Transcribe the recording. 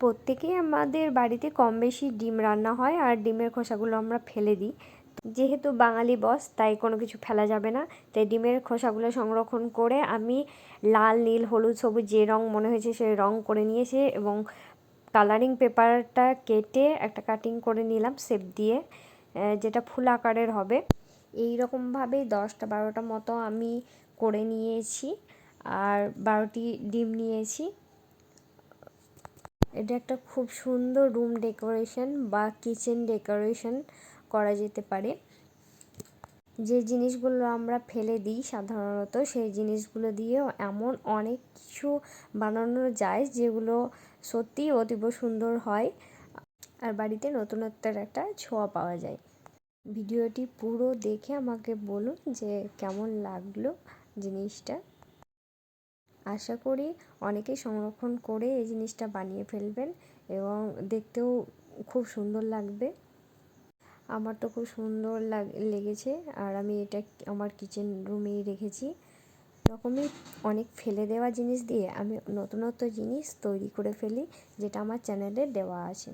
প্রত্যেকেই আমাদের বাড়িতে কম বেশি ডিম রান্না হয়, আর ডিমের খোসাগুলো আমরা ফেলে দিই। যেহেতু বাঙালি বস, তাই কোনো কিছু ফেলা যাবে না। তাই ডিমের খোসাগুলো সংরক্ষণ করে আমি লাল, নীল, হলুদ, সবুজ যে রং মনে হয়েছে সেই রং করে নিয়েছি, এবং কালারিং পেপারটা কেটে একটা কাটিং করে নিলাম শেপ দিয়ে, যেটা ফুল আকারের হবে। এই রকমভাবেই 10-12টা মতো আমি করে নিয়েছি, আর 12টি ডিম নিয়েছি। এটা একটা খুব সুন্দর রুম ডেকোরেশন বা কিচেন ডেকোরেশন করা যেতে পারে। যে জিনিসগুলো আমরা ফেলে দিই সাধারণত, সেই জিনিসগুলো দিয়েও এমন অনেক কিছু বানানো যায় যেগুলো সত্যিই অতীব সুন্দর হয়, আর বাড়িতে নতুনত্বের একটা ছোঁয়া পাওয়া যায়। ভিডিওটি পুরো দেখে আমাকে বলুন যে কেমন লাগলো জিনিসটা। আশা করি অনেকেই সংরক্ষণ করে এই জিনিসটা বানিয়ে ফেলবেন, এবং দেখতেও খুব সুন্দর লাগবে। আমার তো খুব সুন্দর লেগেছে, আর আমি এটা আমার কিচেন রুমেই রেখেছি। এরকমই অনেক ফেলে দেওয়া জিনিস দিয়ে আমি নতুনত্ব জিনিস তৈরি করে ফেলি, যেটা আমার চ্যানেলে দেওয়া আছে।